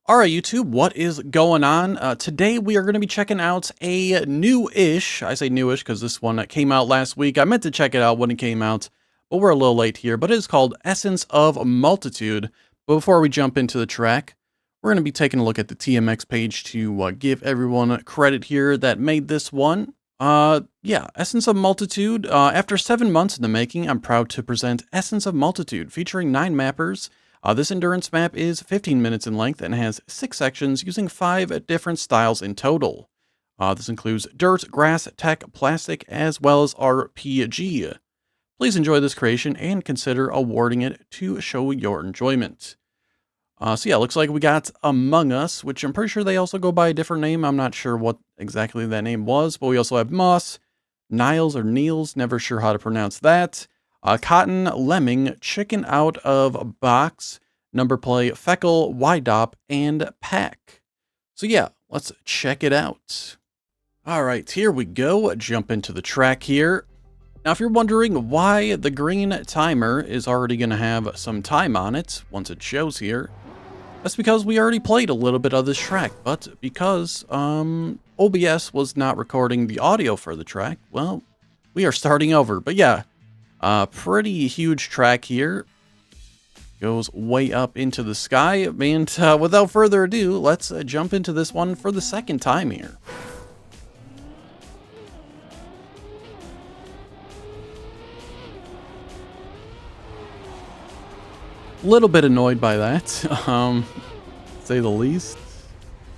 Alright YouTube, what is going on? Today we are going to be checking out a new-ish, I say newish because this one came out last week. I meant to check it out when it came out, but we're a little late here. But it is called Essence of Multitude. But before we jump into the track, we're going to be taking a look at the TMX page to give everyone credit here that made this one. Yeah, Essence of Multitude. After 7 months in the making, I'm proud to present Essence of Multitude, featuring 9 mappers. This endurance map is 15 minutes in length and has 6 sections using 5 different styles in total. This includes dirt, grass, tech, plastic, as well as RPG. Please enjoy this creation and consider awarding it to show your enjoyment. So yeah, looks like we got Among Us, which I'm pretty sure they also go by a different name. I'm not sure what exactly that name was, but we also have Moss, Niles or Niels, never sure how to pronounce that. Cotton, Lemming, Chicken Out of Box, Number Play, Feckle, Wydop, and Pack. So yeah, let's check it out. Alright, here we go. Jump into the track here. Now, if you're wondering why the green timer is already going to have some time on it once it shows here, that's because we already played a little bit of this track, but because OBS was not recording the audio for the track, well, we are starting over. But yeah, pretty huge track here. Goes way up into the sky. And without further ado, let's jump into this one for the second time here. Little bit annoyed by that, say the least.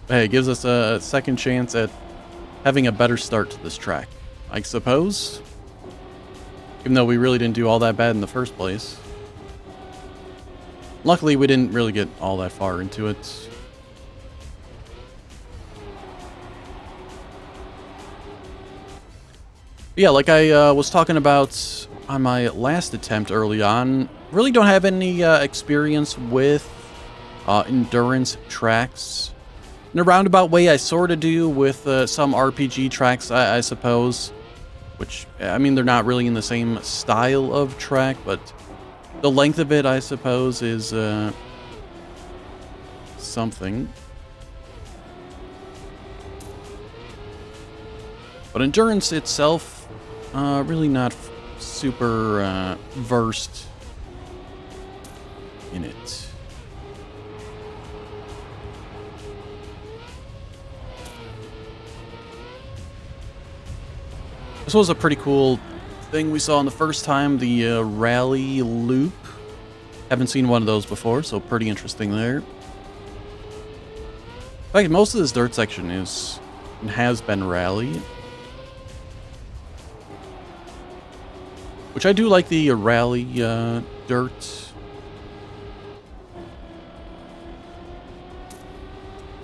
Hey, it gives us a second chance at having a better start to this track, I suppose. Even though we really didn't do all that bad in the first place. Luckily, we didn't really get all that far into it. But yeah, like I was talking about on my last attempt early on, really don't have any experience with endurance tracks. In a roundabout way, I sort of do with some RPG tracks, I suppose. Which, I mean, they're not really in the same style of track, but the length of it, I suppose, is something. But endurance itself, really not super versed in it. This was a pretty cool thing we saw in the first time, the rally loop. Haven't seen one of those before, so pretty interesting there. In fact, most of this dirt section is and has been rally. Which I do like the rally dirt.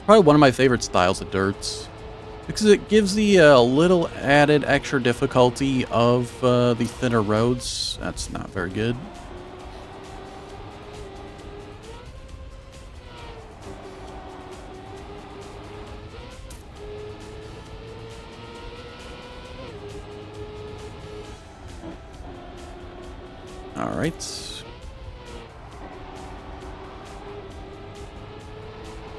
Probably one of my favorite styles of dirts. Because it gives the little added extra difficulty of the thinner roads. That's not very good. Alright.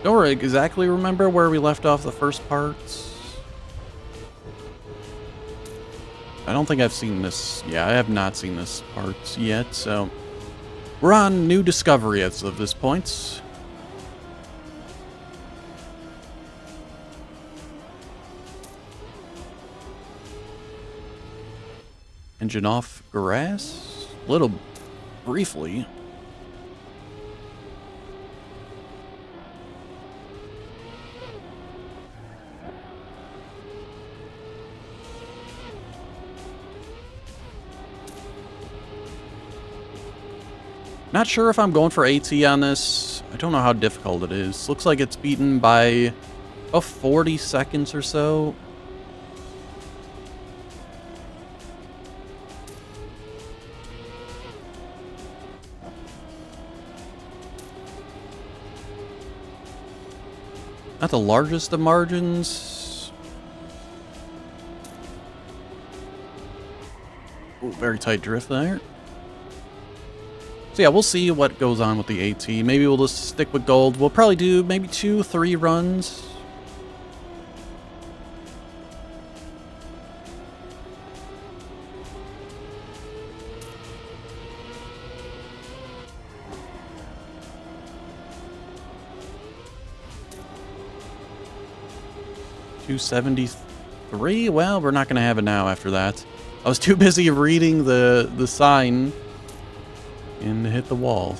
Don't exactly remember where we left off the first part. I don't think I've seen this. Yeah, I have not seen this part yet, so we're on new discovery as of this point. Engine off grass? Little briefly. Not sure if I'm going for AT on this. I don't know how difficult it is. Looks like it's beaten by about 40 seconds or so. Not the largest of margins. Ooh, very tight drift there. So yeah, we'll see what goes on with the AT. Maybe we'll just stick with gold. We'll probably do maybe 2-3 runs. $273. Well, we're not gonna have it now after that. I was too busy reading the sign and hit the wall.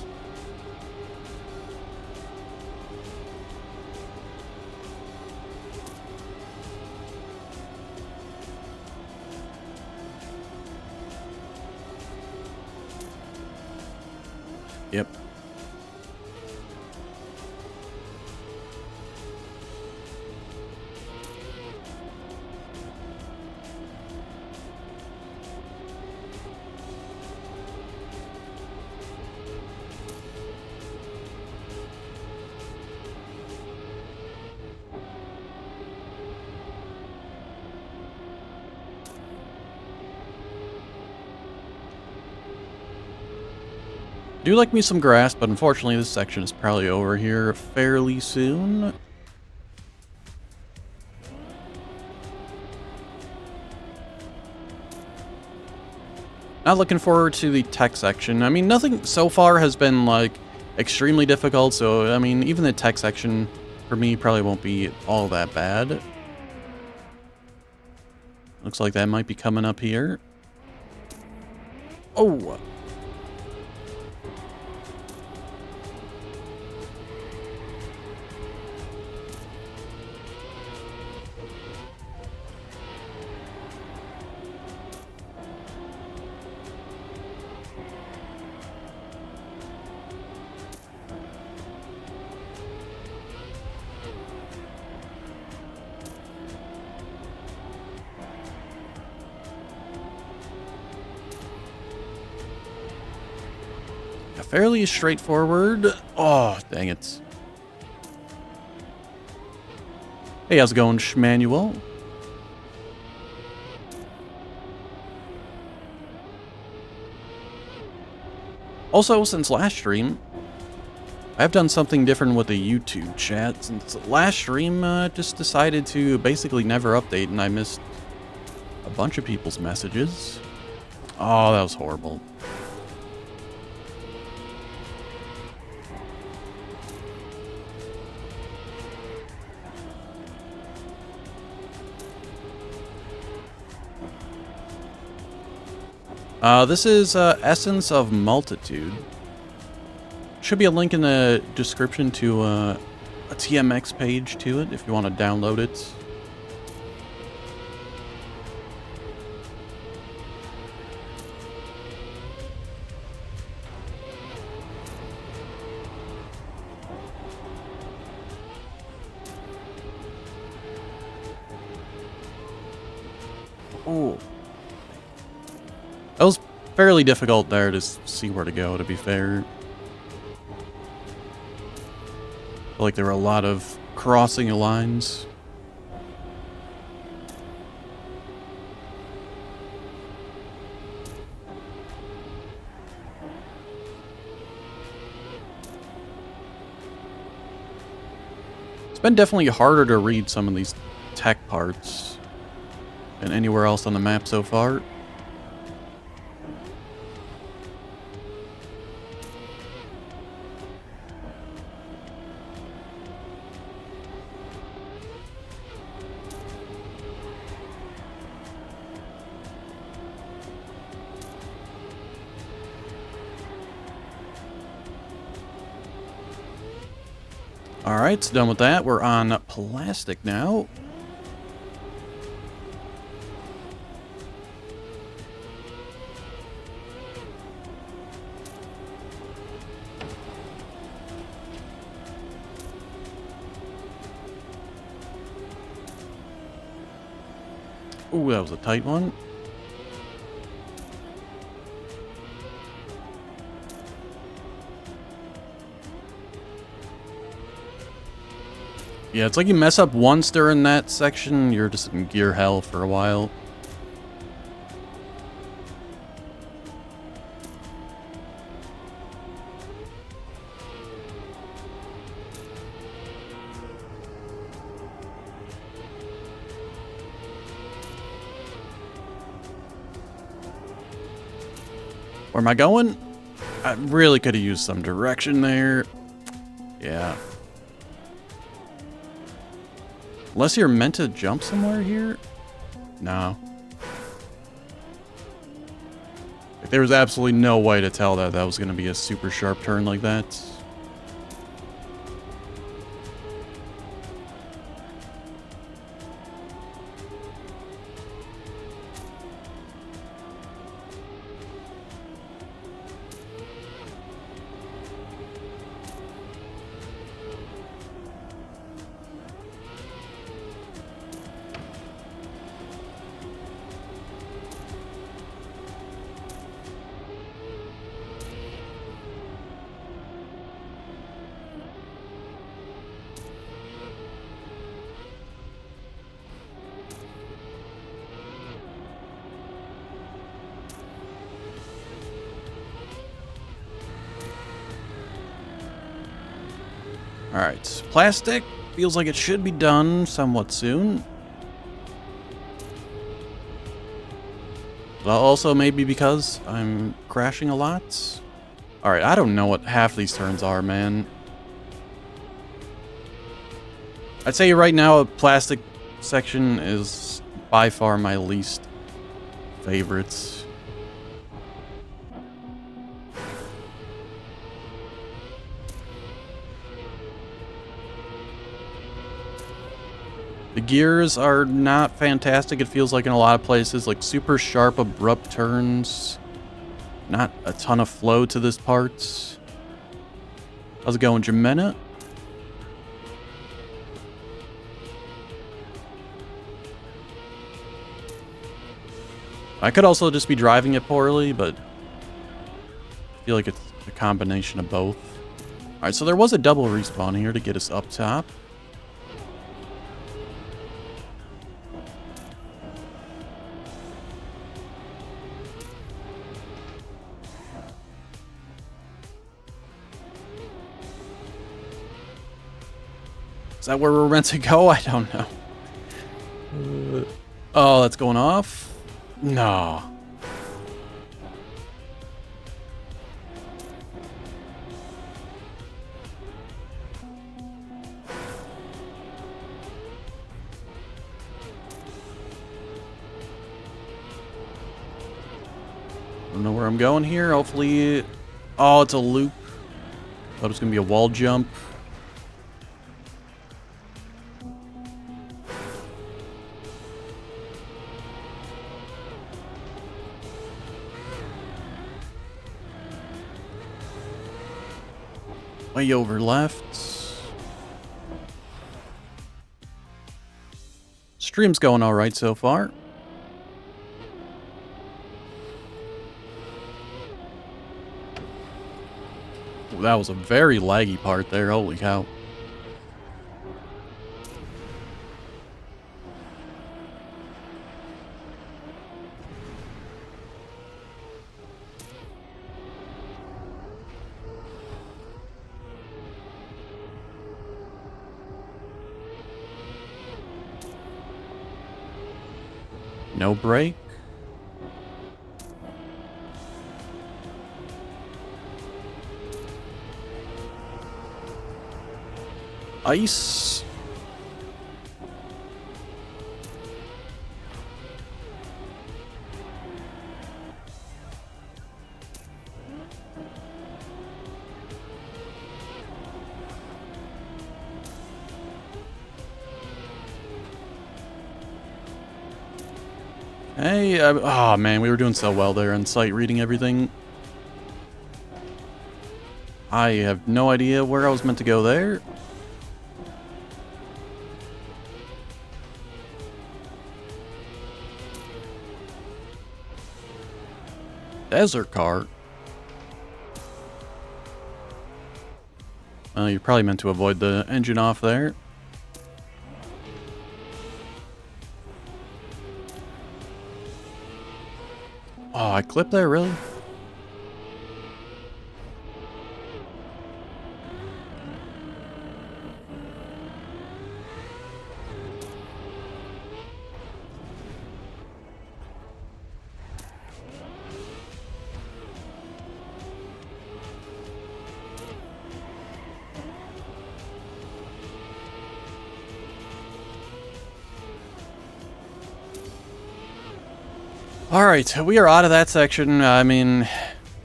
Yep. I do like me some grass, but unfortunately this section is probably over here fairly soon. Not looking forward to the tech section. I mean, nothing so far has been, like, extremely difficult, so, I mean, even the tech section, for me, probably won't be all that bad. Looks like that might be coming up here. Oh! Fairly straightforward. Oh, dang it. Hey, how's it going, Schmanuel? Also, since last stream, I've done something different with the YouTube chat. Since last stream, just decided to basically never update, and I missed a bunch of people's messages. Oh, that was horrible. This is Essence of Multitude. Should be a link in the description to a TMX page to it if you want to download it. Oh. That was fairly difficult there to see where to go, to be fair. I feel like there were a lot of crossing of lines. It's been definitely harder to read some of these tech parts than anywhere else on the map so far. Alright, so done with that. We're on plastic now. Ooh, that was a tight one. Yeah, it's like you mess up once during that section, you're just in gear hell for a while. Where am I going? I really could have used some direction there. Yeah. Unless you're meant to jump somewhere here? No. Like, there was absolutely no way to tell that that was going to be a super sharp turn like that. Alright, plastic feels like it should be done somewhat soon. But also maybe because I'm crashing a lot. Alright, I don't know what half these turns are, man. I'd say right now a plastic section is by far my least favorite. The gears are not fantastic. It feels like in a lot of places, like super sharp, abrupt turns. Not a ton of flow to this part. How's it going, Jimena? I could also just be driving it poorly, but I feel like it's a combination of both. Alright, so there was a double respawn here to get us up top. Is that where we're meant to go? I don't know. Oh, that's going off? No. Don't know where I'm going here. Hopefully... Oh, it's a loop. Thought it was going to be a wall jump. Way over left. Stream's going all right so far. Ooh, that was a very laggy part there. Holy cow. No break. Ice. Hey, oh man, we were doing so well there in sight reading everything. I have no idea where I was meant to go there. Desert car. You're probably meant to avoid the engine off there. Oh, I clipped there, really? All right, we are out of that section. I mean,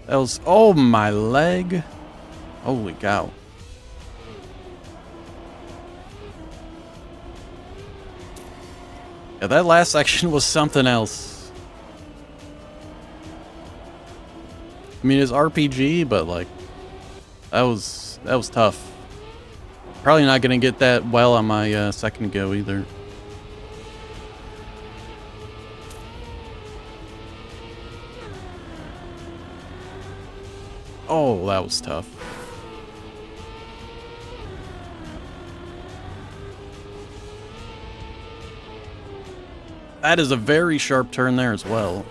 that was... Oh, my leg. Holy cow. Yeah, that last section was something else. I mean, it's RPG, but like, that was tough. Probably not gonna get that well on my second go either. Oh, that was tough. That is a very sharp turn there as well.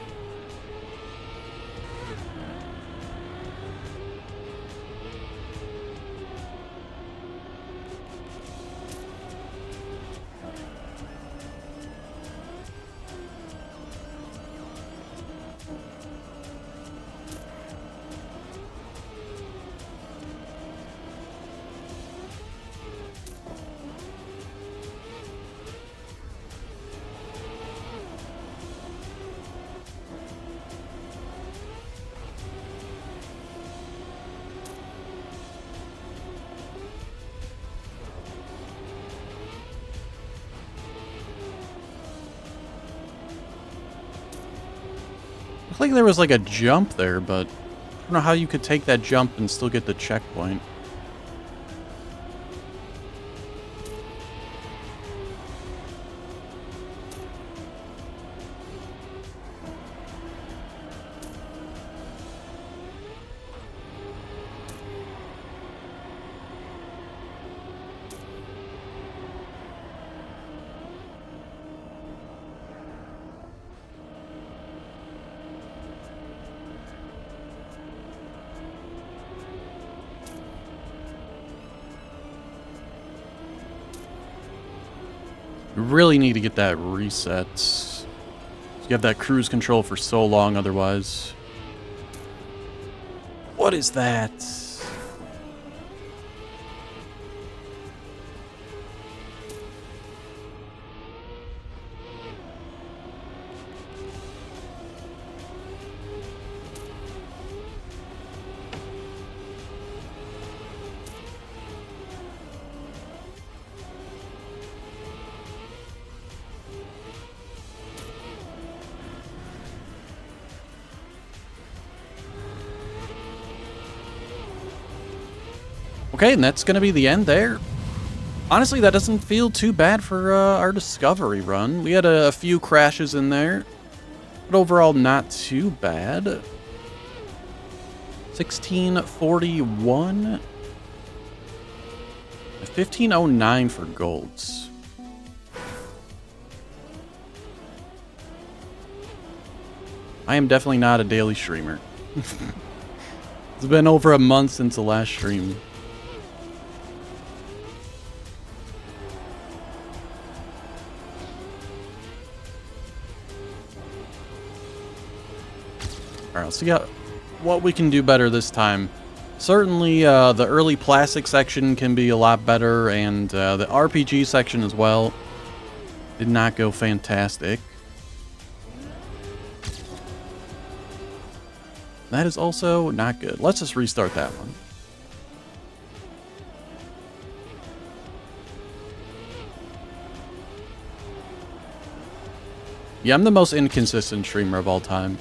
Looked like there was like a jump there, but I don't know how you could take that jump and still get the checkpoint. You really need to get that reset. You have that cruise control for so long otherwise. What is that? Okay, and that's going to be the end there. Honestly, that doesn't feel too bad for our discovery run. We had a few crashes in there, but overall not too bad. 1641. 1509 for golds. I am definitely not a daily streamer. It's been over a month since the last stream. Alright, let's see what we can do better this time. Certainly, the early plastic section can be a lot better, and the RPG section as well did not go fantastic. That is also not good. Let's just restart that one. Yeah, I'm the most inconsistent streamer of all time.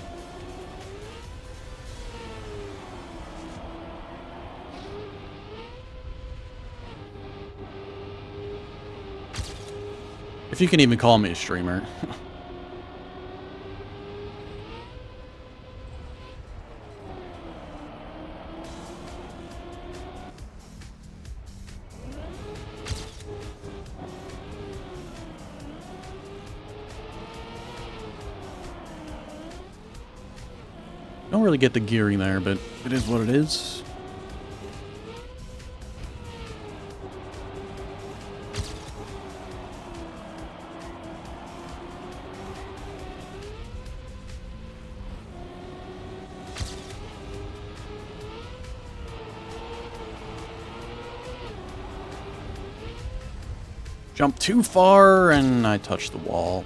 If you can even call me a streamer. Don't really get the gearing there, but it is what it is. Jumped too far, and I touched the wall.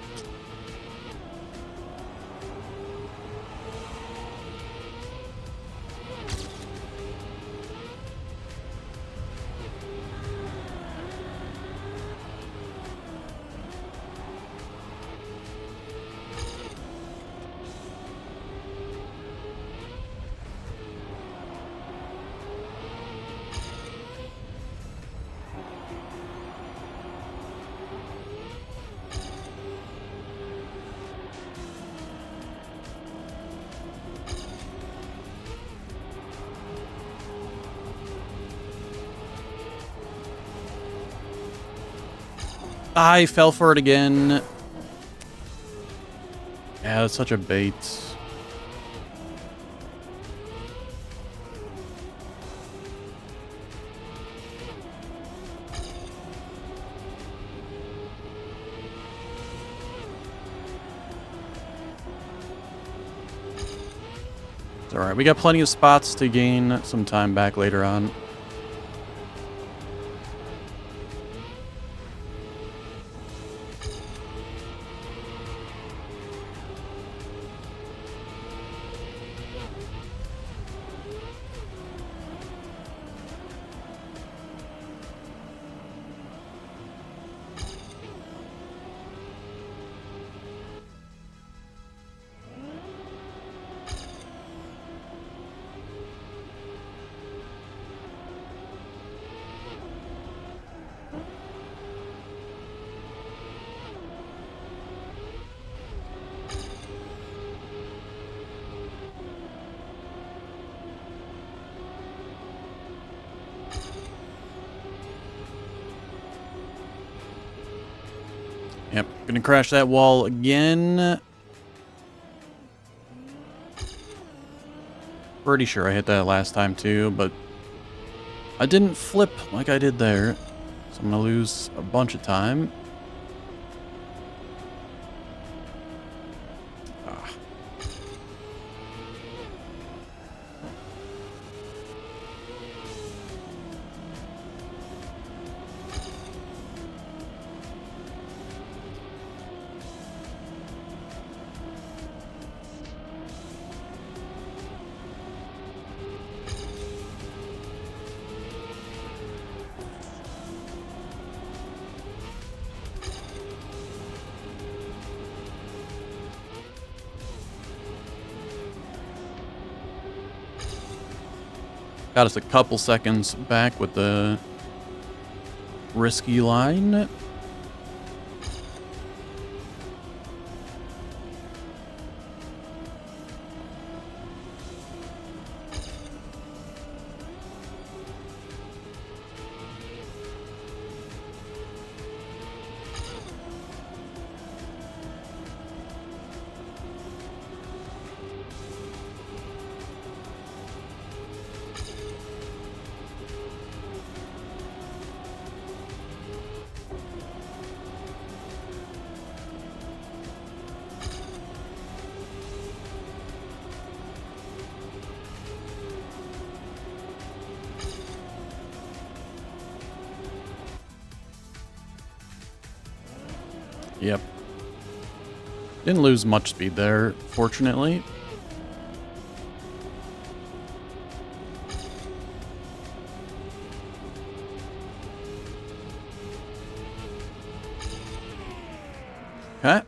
I fell for it again. Yeah, that's such a bait. It's alright, we got plenty of spots to gain some time back later on. Yep, gonna crash that wall again. Pretty sure I hit that last time too, but I didn't flip like I did there. So I'm gonna lose a bunch of time. Ah. Got us a couple seconds back with the risky line. Yep. Didn't lose much speed there, fortunately. Okay.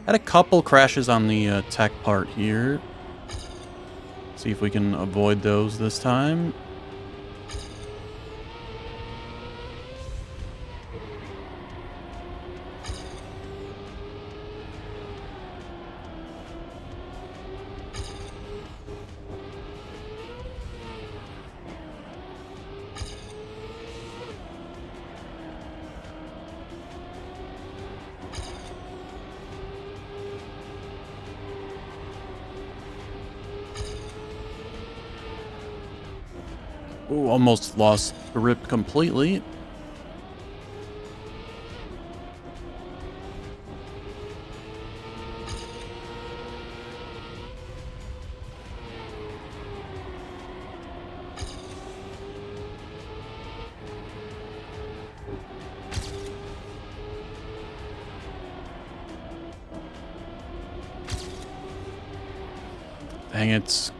Had a couple crashes on the tech part here. See if we can avoid those this time. Ooh, almost lost the rip completely. Dang it.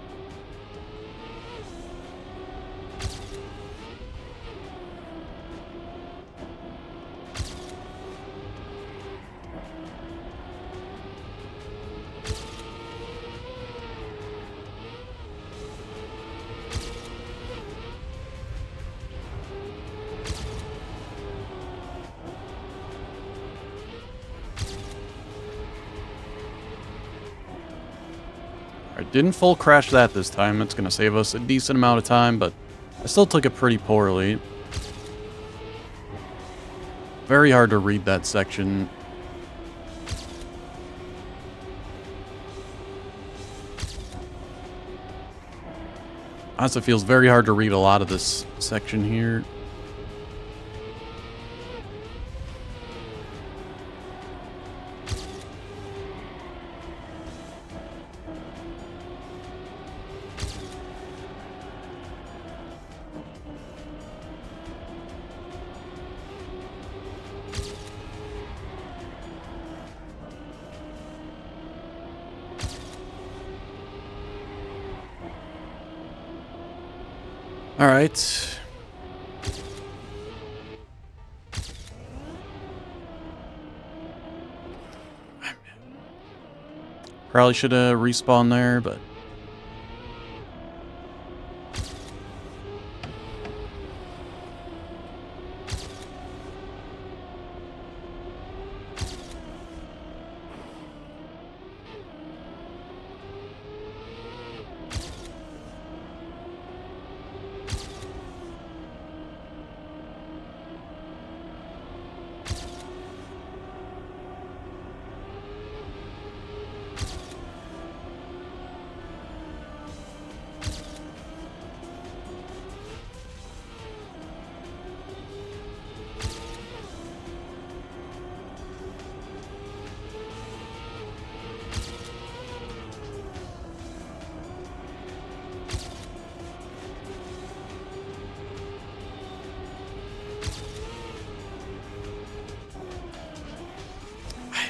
Alright, didn't full crash that this time. That's going to save us a decent amount of time, but I still took it pretty poorly. Very hard to read that section. Honestly, it feels very hard to read a lot of this section here. All right. Probably should have respawned there, but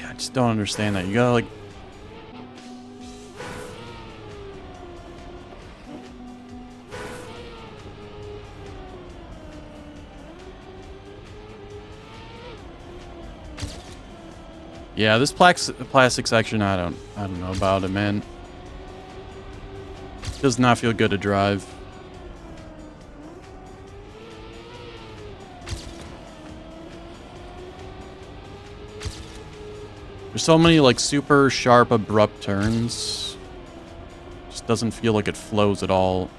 I just don't understand that. You gotta like. Yeah, this plastic section, I don't know about it, man. Does not feel good to drive. There's so many like super sharp, abrupt turns. Just doesn't feel like it flows at all.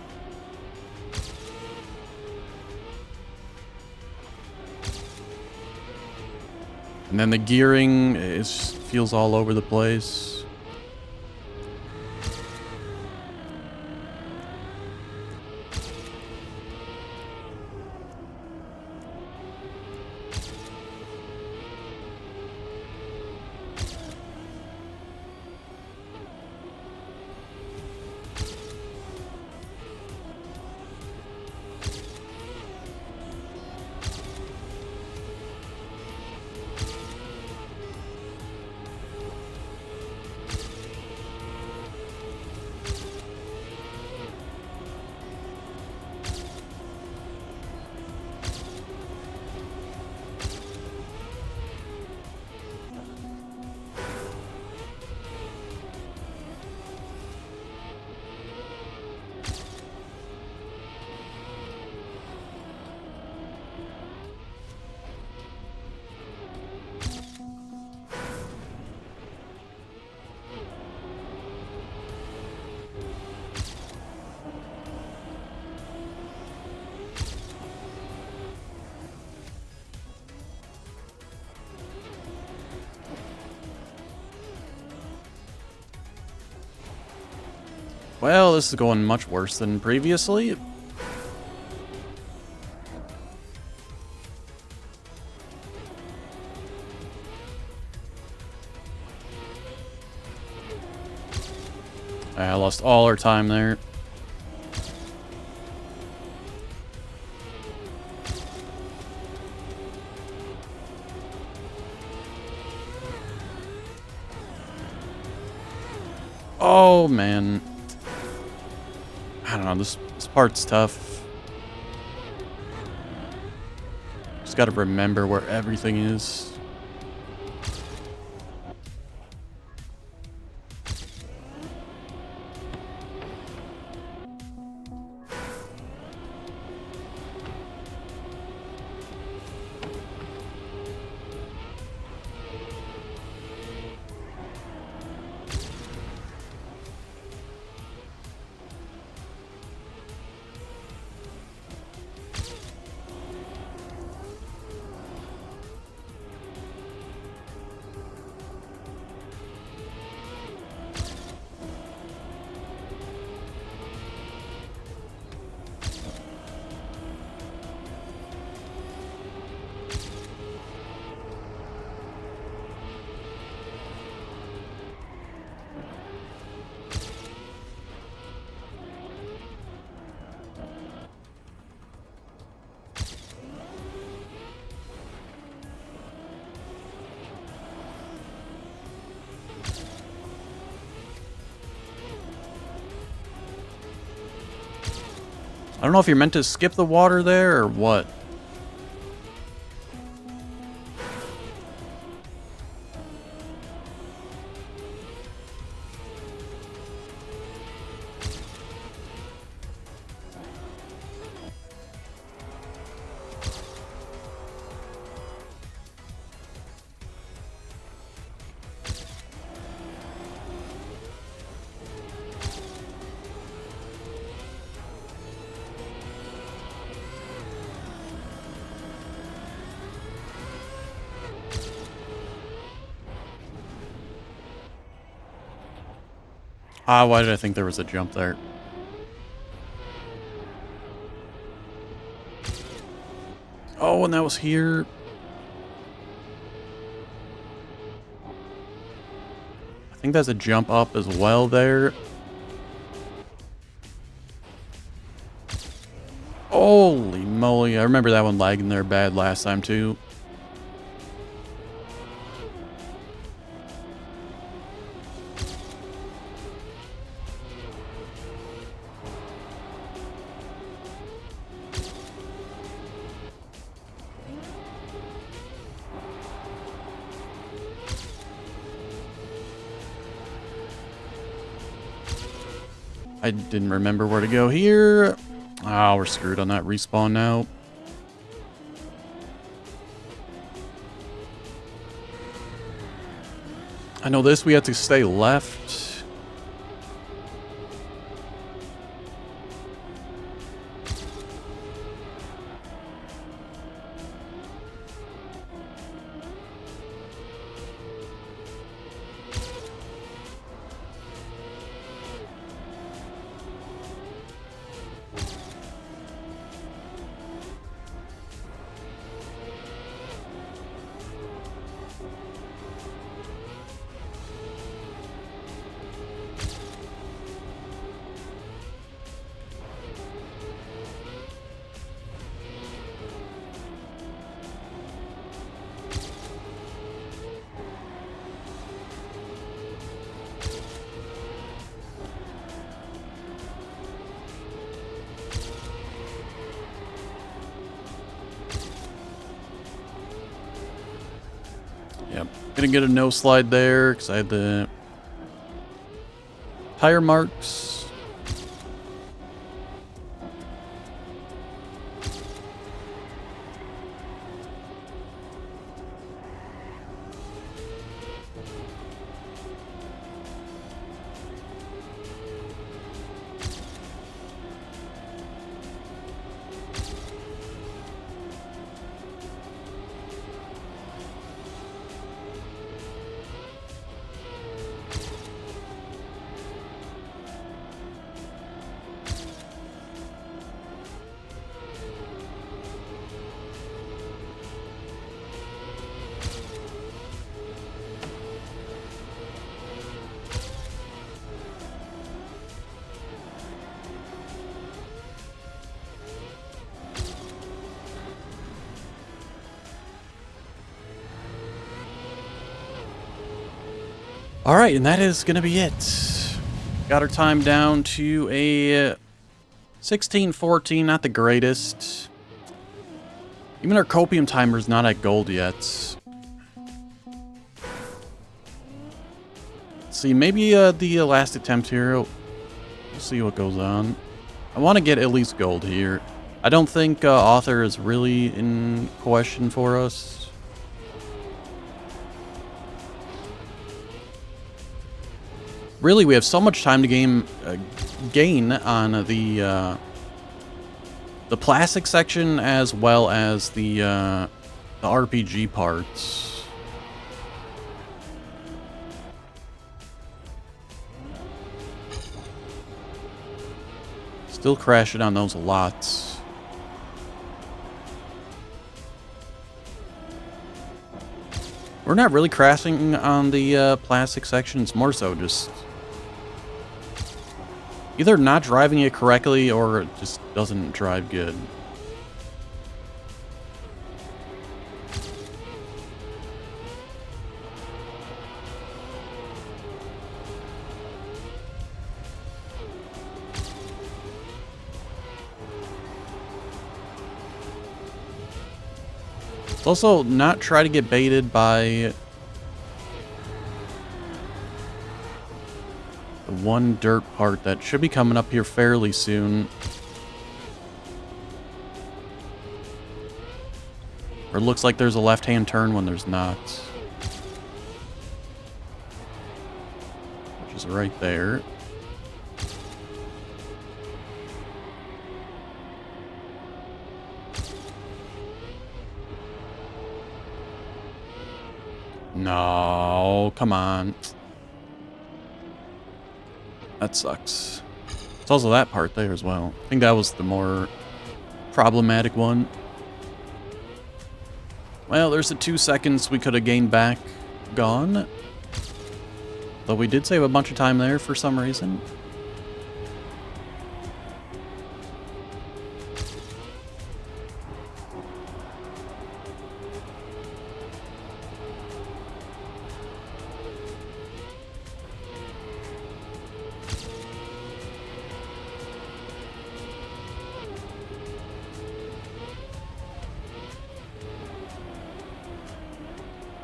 And then the gearing feels all over the place. Well, this is going much worse than previously. I lost all our time there. Oh, man. I don't know, this part's tough. Just gotta remember where everything is. I don't know if you're meant to skip the water there or what. Ah, why did I think there was a jump there? Oh, and that was here. I think that's a jump up as well there. Holy moly. I remember that one lagging there bad last time too. I didn't remember where to go here. Ah, we're screwed on that respawn now. I know this, we have to stay left. Yep, gonna get a no slide there because I had the tire marks. All right, and that is going to be it. Got our time down to a 16:14, not the greatest. Even our copium timer is not at gold yet. Let's see, maybe the last attempt here. We'll see what goes on. I want to get at least gold here. I don't think author is really in question for us. Really, we have so much time to gain on the plastic section as well as the RPG parts. Still crashing on those a lot. We're not really crashing on the plastic section. It's more so just either not driving it correctly or it just doesn't drive good. Let's also not try to get baited by the one dirt part that should be coming up here fairly soon. Or it looks like there's a left-hand turn when there's not. Which is right there. No, come on. That sucks. It's also that part there as well. I think that was the more problematic one. Well, there's the 2 seconds we could have gained back. Gone. Though we did save a bunch of time there for some reason.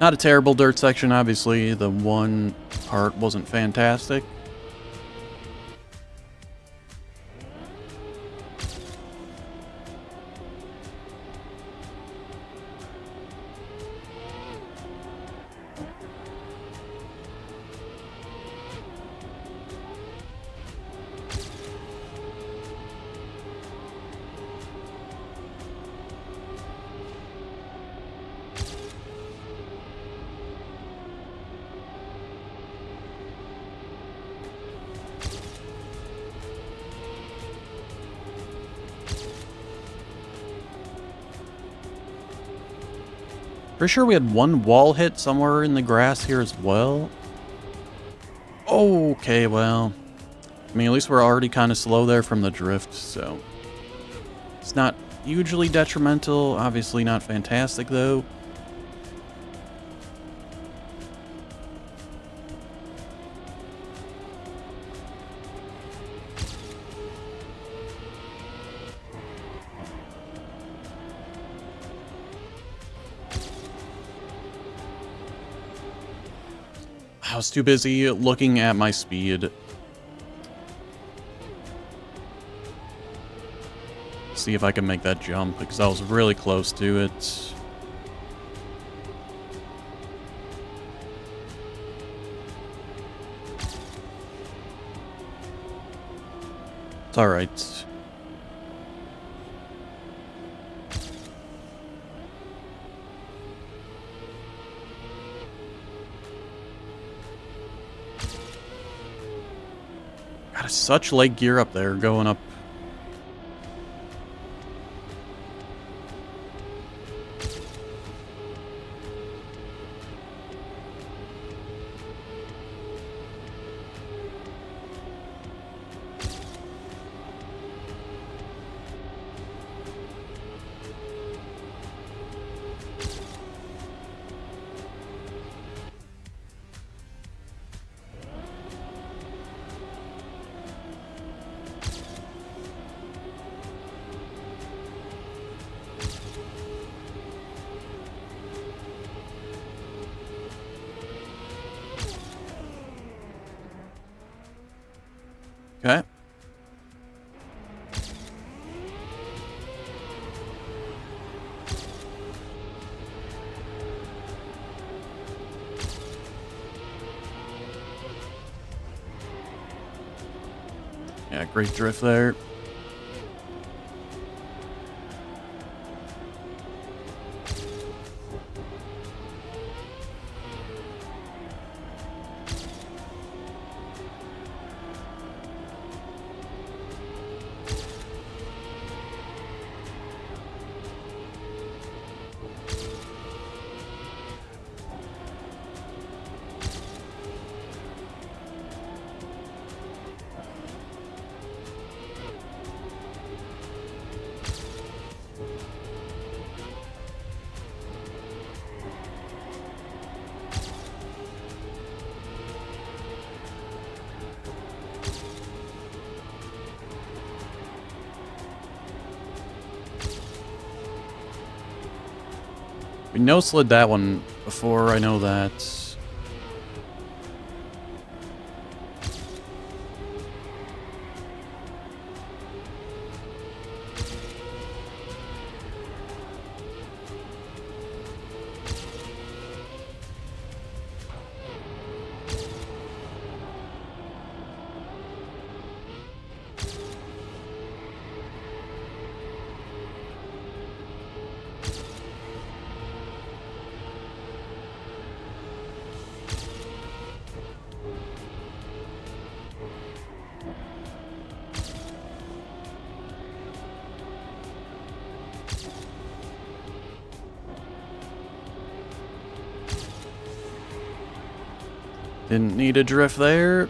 Not a terrible dirt section, obviously. The one part wasn't fantastic. Pretty sure we had one wall hit somewhere in the grass here as well. Okay, well, I mean, at least we're already kind of slow there from the drift, so it's not hugely detrimental. Obviously not fantastic, though. I was too busy looking at my speed. See if I can make that jump, because I was really close to it. It's alright. Got such late gear up there going up. Okay. Yeah, great drift there. We no-slid that one before, I know that. Didn't need a drift there.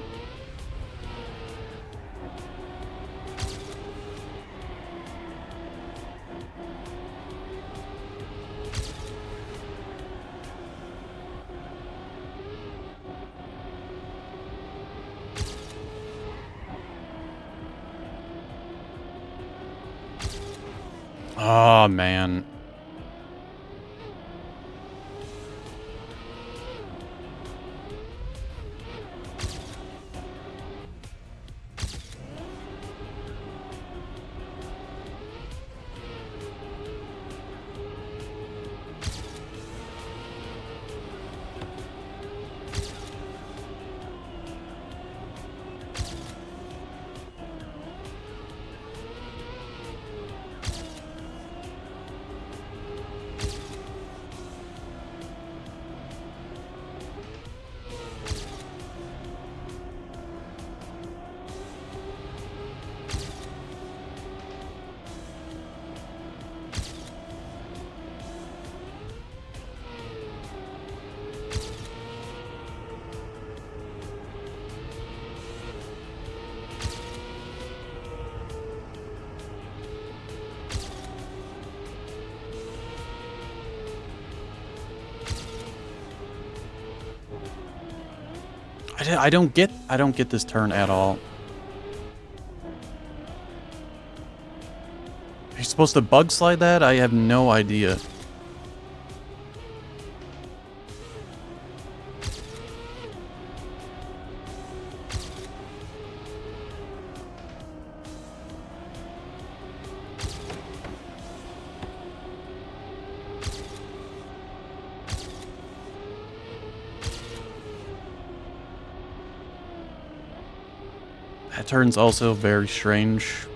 Oh, man. I don't get this turn at all. Are you supposed to bug slide that? I have no idea. That turn's also very strange.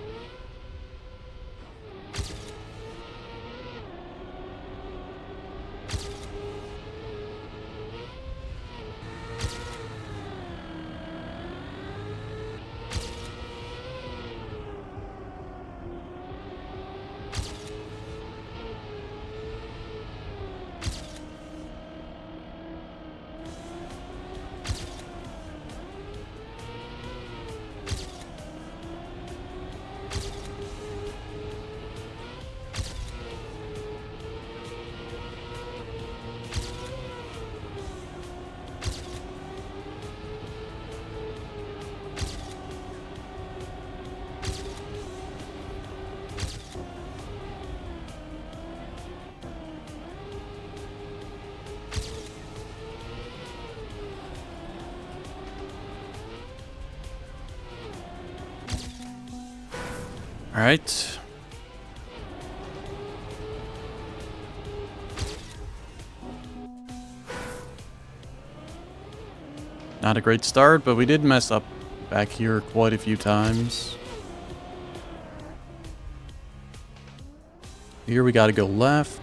All right. Not a great start, but we did mess up back here quite a few times. Here we got to go left.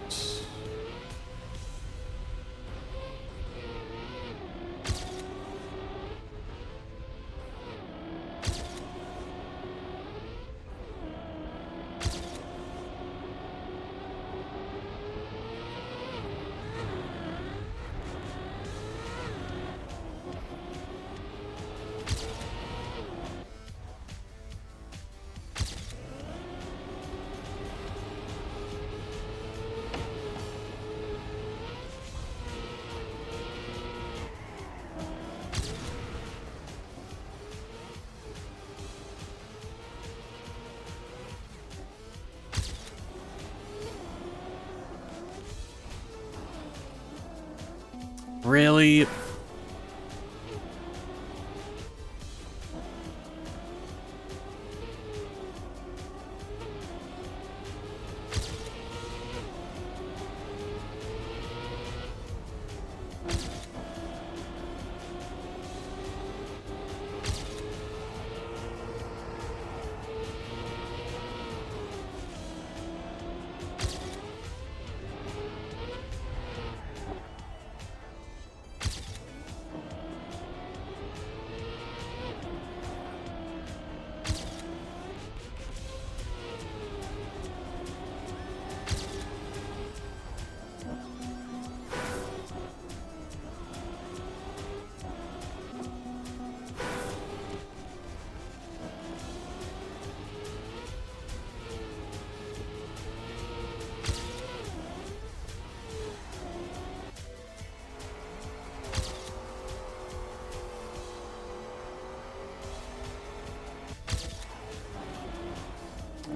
Really?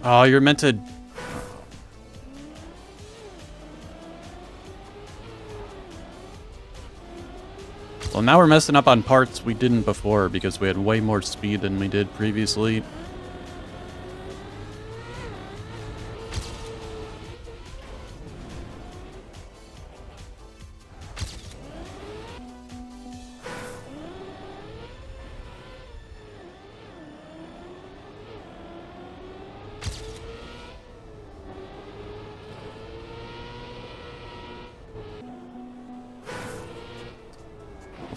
Oh, you're meant to... Well, now we're messing up on parts we didn't before because we had way more speed than we did previously.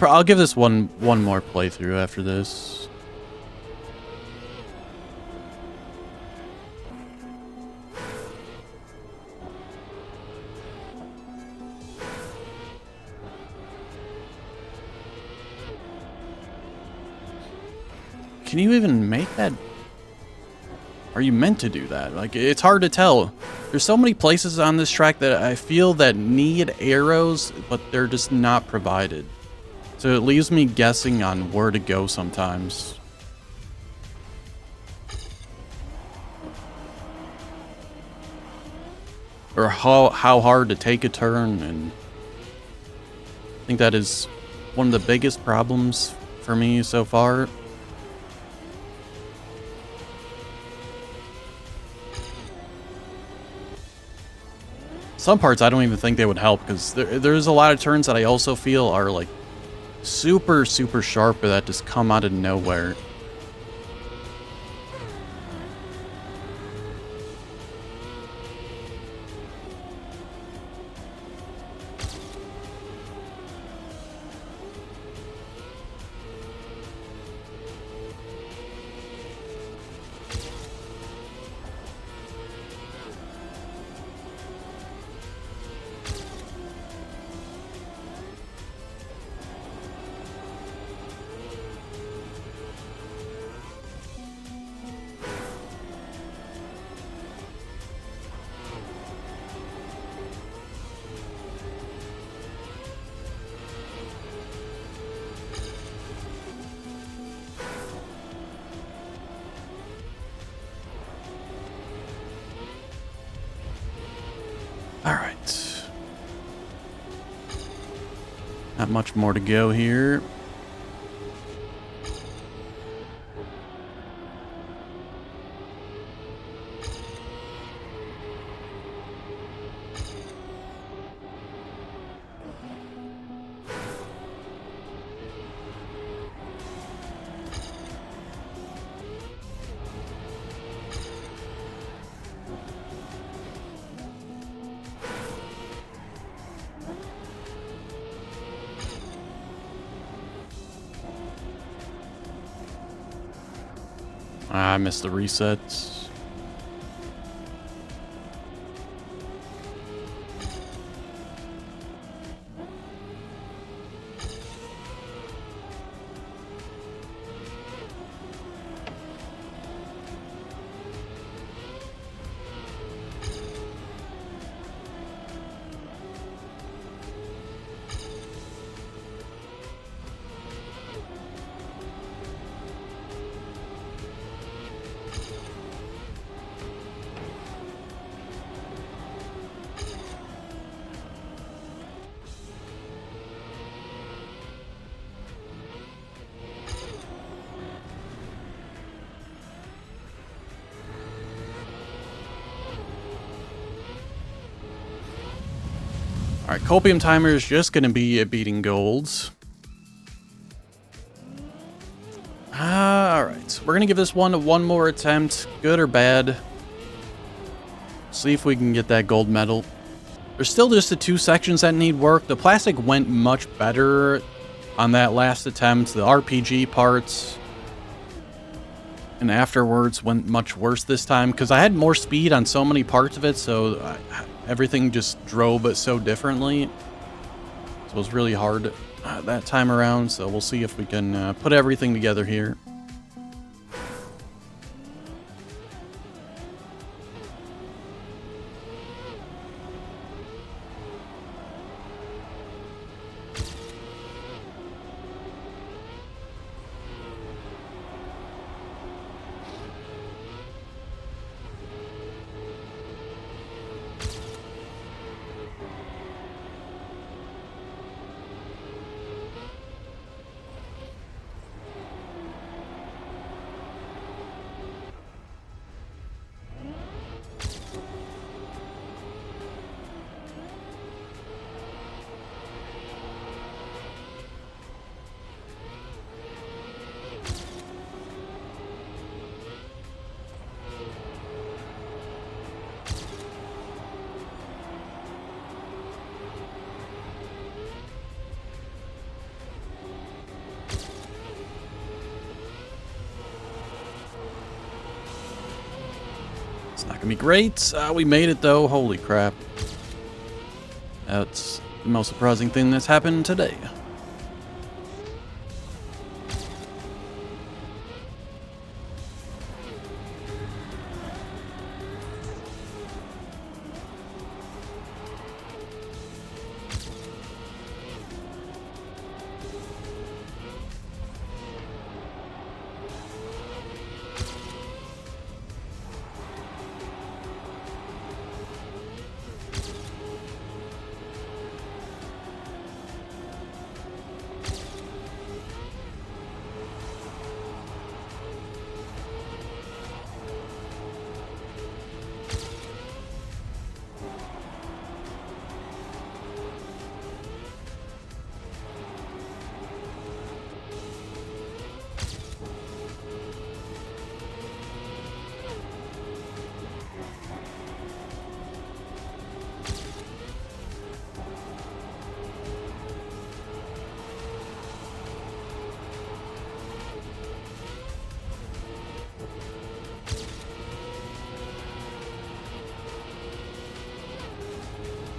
I'll give this one more playthrough after this. Can you even make that? Are you meant to do that? Like, it's hard to tell. There's so many places on this track that I feel that need arrows, but they're just not provided. So it leaves me guessing on where to go sometimes. Or how hard to take a turn, and I think that is one of the biggest problems for me so far. Some parts I don't even think they would help, because there's a lot of turns that I also feel are like super sharp, but that just come out of nowhere. Alright. Not much more to go here. I missed the resets. Alright, Copium Timer is just going to be beating golds. Alright, we're going to give this one more attempt, good or bad. See if we can get that gold medal. There's still just the 2 sections that need work. The plastic went much better on that last attempt. The RPG parts and afterwards went much worse this time because I had more speed on so many parts of it, so everything just drove so differently. So it was really hard that time around, so we'll see if we can put everything together here. It's not gonna be great. We made it though. Holy crap. That's the most surprising thing that's happened today.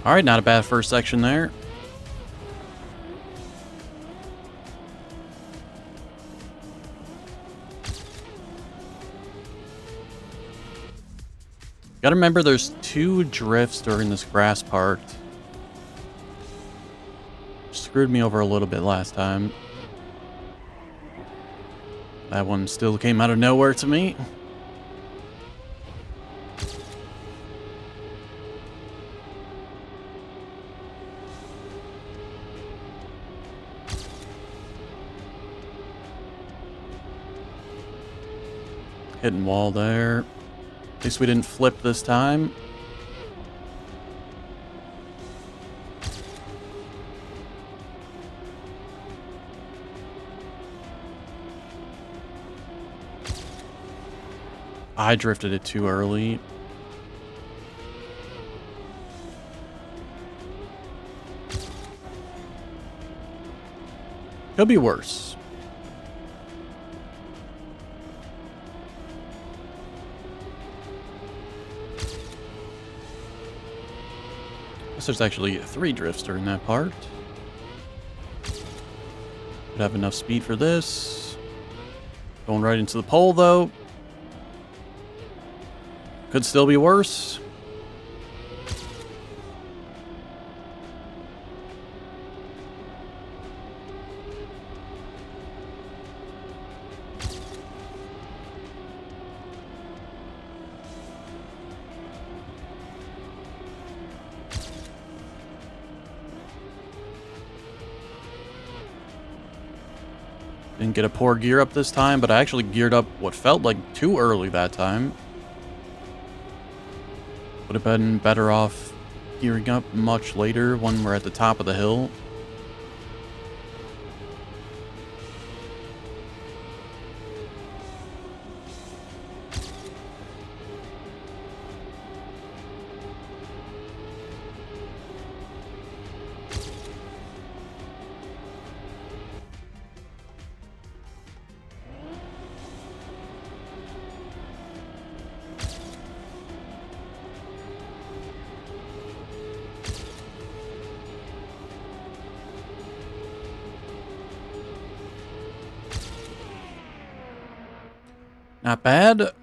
All right, not a bad first section there. Gotta remember there's 2 drifts during this grass part. Screwed me over a little bit last time. That one still came out of nowhere to me. Hitting wall there. At least we didn't flip this time. I drifted it too early. Could be worse. There's actually 3 drifts during that part. Would have enough speed for this. Going right into the pole though. Could still be worse. Didn't get a poor gear up this time, but I actually geared up what felt like too early that time. Would have been better off gearing up much later when we're at the top of the hill. Not bad.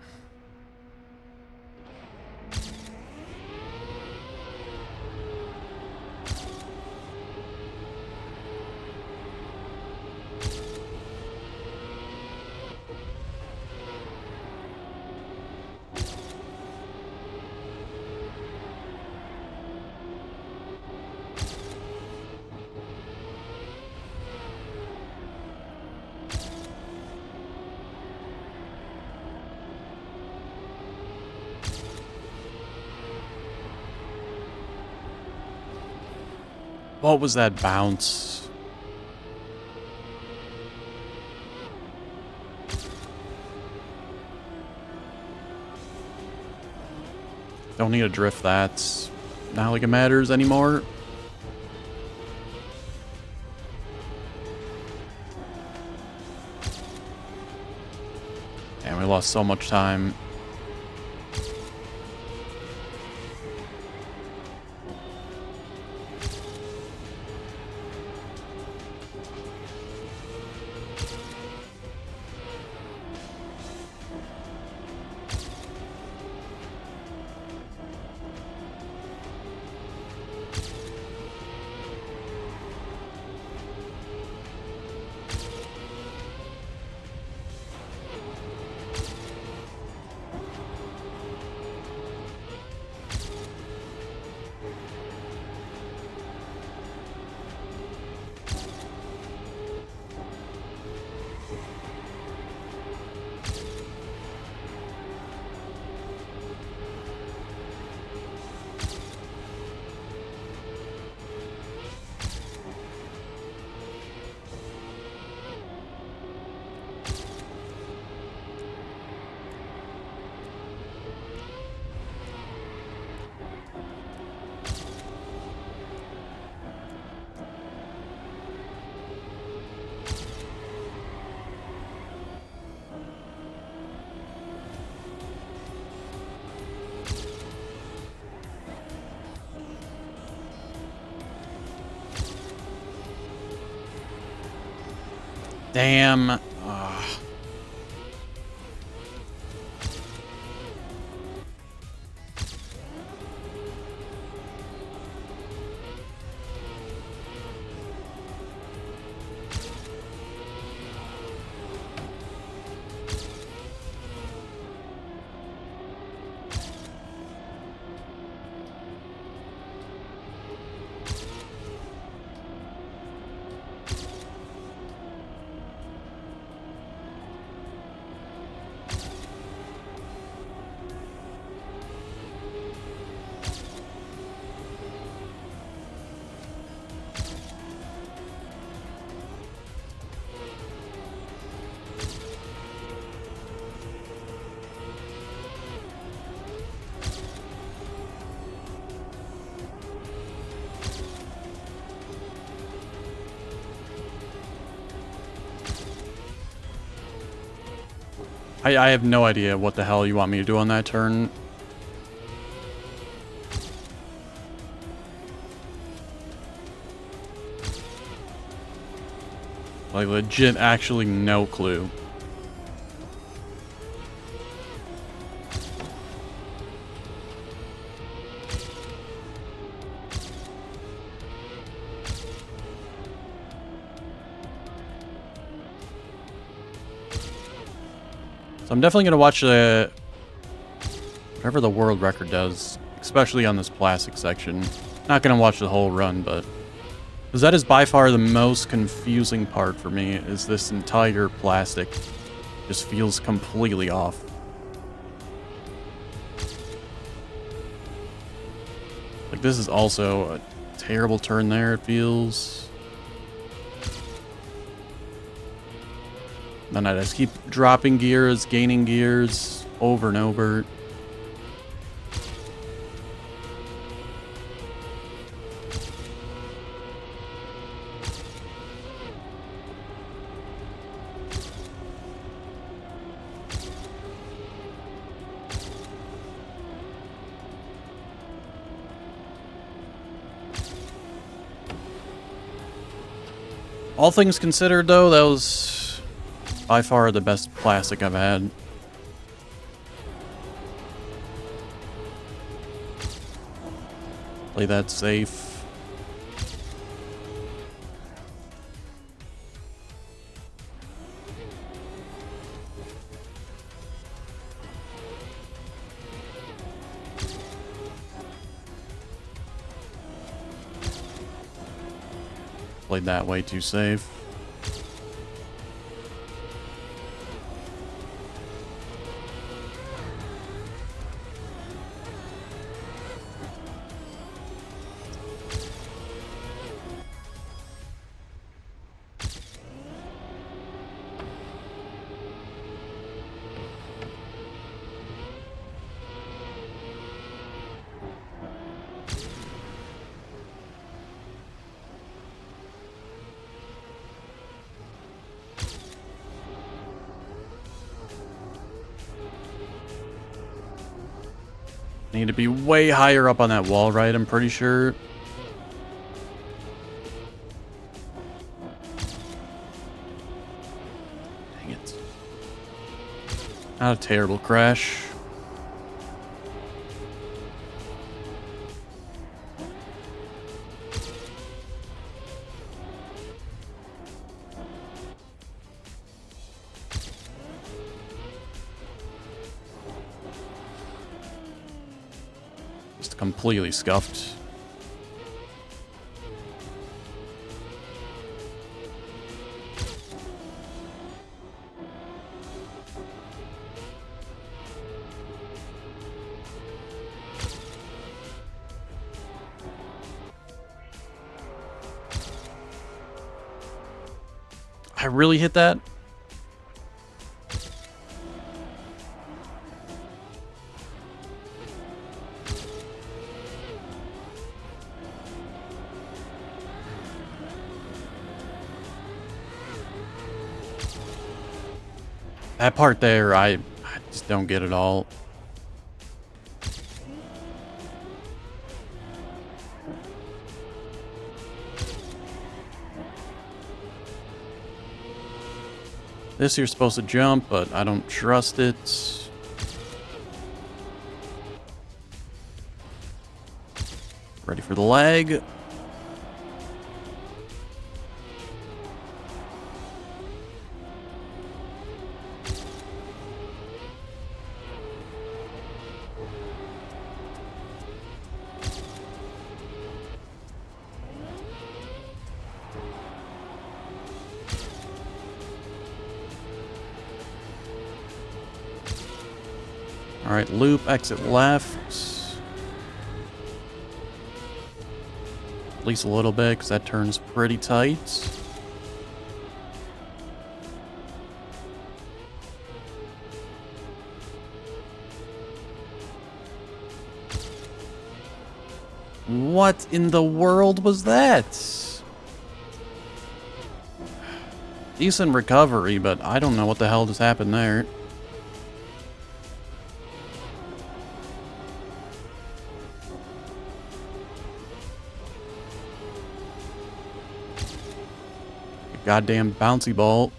What was that bounce? Don't need to drift that. Not like it matters anymore. And we lost so much time. Damn. Ugh. I have no idea what the hell you want me to do on that turn. Like, legit, actually no clue. So I'm definitely going to watch whatever the world record does, especially on this plastic section. Not going to watch the whole run, but... because that is by far the most confusing part for me, is this entire plastic just feels completely off. Like, Like, this is also a terrible turn there, it feels. Then I just keep dropping gears, gaining gears over and over. All things considered, though, that was by far the best plastic I've had. Play that safe. Played that way too safe. Need to be way higher up on that wall, right? I'm pretty sure. Dang it. Not a terrible crash. Just completely scuffed. I really hit that? That part there, I just don't get it all. This you're supposed to jump, but I don't trust it. Ready for the lag. All right, loop, exit left. At least a little bit, because that turns pretty tight. What in the world was that? Decent recovery, but I don't know what the hell just happened there. Goddamn bouncy ball.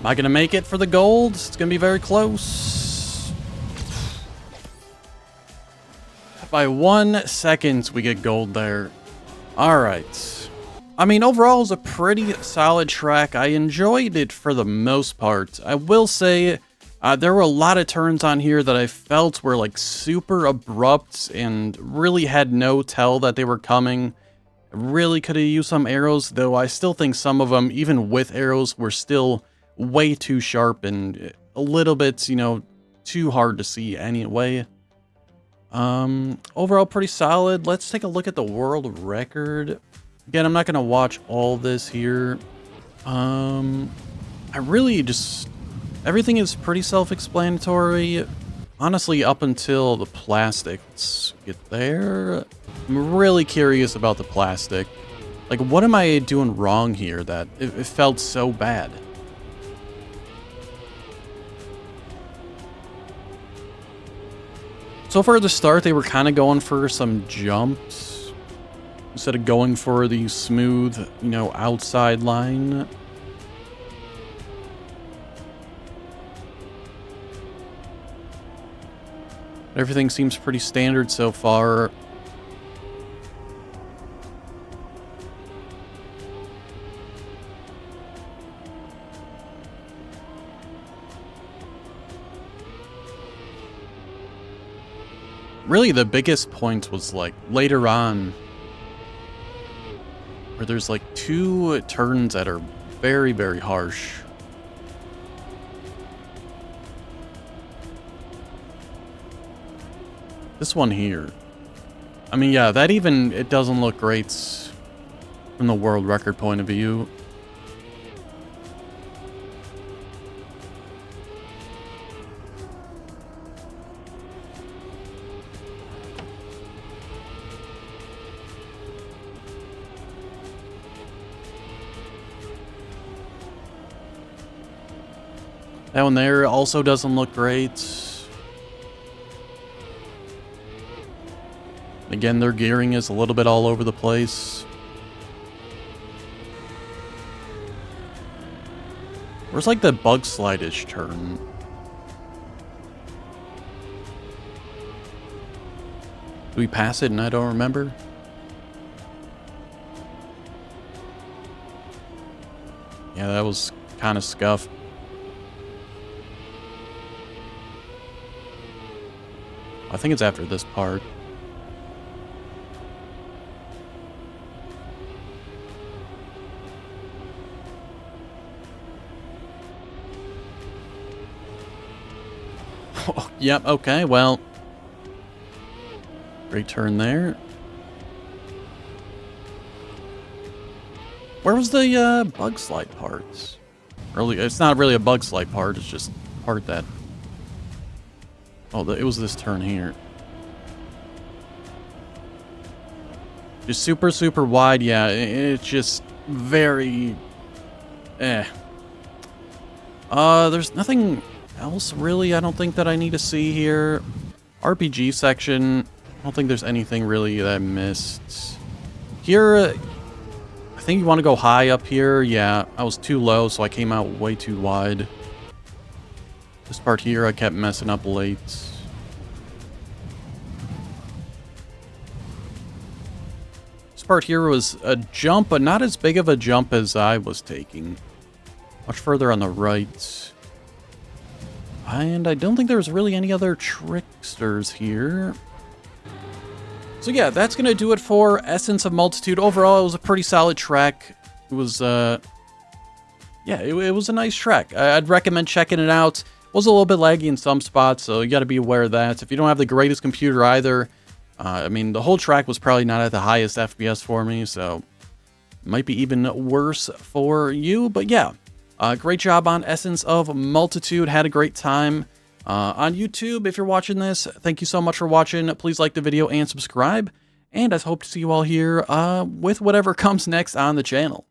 Am I going to make it for the gold? It's going to be very close. By 1 second, we get gold there. All right. I mean, overall, it was a pretty solid track. I enjoyed it for the most part. I will say there were a lot of turns on here that I felt were like super abrupt and really had no tell that they were coming. I really could have used some arrows, though I still think some of them, even with arrows, were still way too sharp and a little bit, you know, too hard to see anyway. Overall pretty solid. Let's take a look at the world record. Again, I'm not going to watch all this here. I really just, everything is pretty self-explanatory. Honestly, up until the plastic. Let's get there. I'm really curious about the plastic. Like, what am I doing wrong here that it felt so bad? So far at the start, they were kind of going for some jumps instead of going for the smooth, you know, outside line. Everything seems pretty standard so far. Really, the biggest point was like later on, where there's like 2 turns that are very, very harsh. This one here. I mean, yeah, that even, it doesn't look great from the world record point of view. That one there also doesn't look great. Again, their gearing is a little bit all over the place. Where's like the bug slide-ish turn? Do we pass it and I don't remember? Yeah, that was kind of scuffed. I think it's after this part. Oh, yep, okay, well. Great turn there. Where was the bug slide part? Really, it's not really a bug slide part, it's just part that... Oh, it was this turn here. Just super, super wide, yeah. It's just very... There's nothing else, really, I don't think that I need to see here. RPG section, I don't think there's anything really that I missed. Here, I think you want to go high up here. Yeah, I was too low, so I came out way too wide. This part here, I kept messing up late. This part here was a jump, but not as big of a jump as I was taking. Much further on the right. And I don't think there was really any other tricksters here. So yeah, that's going to do it for Essence of Multitude. Overall, it was a pretty solid track. It was, yeah, it was a nice track. I'd recommend checking it out. It was a little bit laggy in some spots, so you got to be aware of that. If you don't have the greatest computer either, I mean, the whole track was probably not at the highest FPS for me, so it might be even worse for you. But yeah, great job on Essence of Multitude. Had a great time. On YouTube, if you're watching this, thank you so much for watching. Please like the video and subscribe. And I hope to see you all here with whatever comes next on the channel.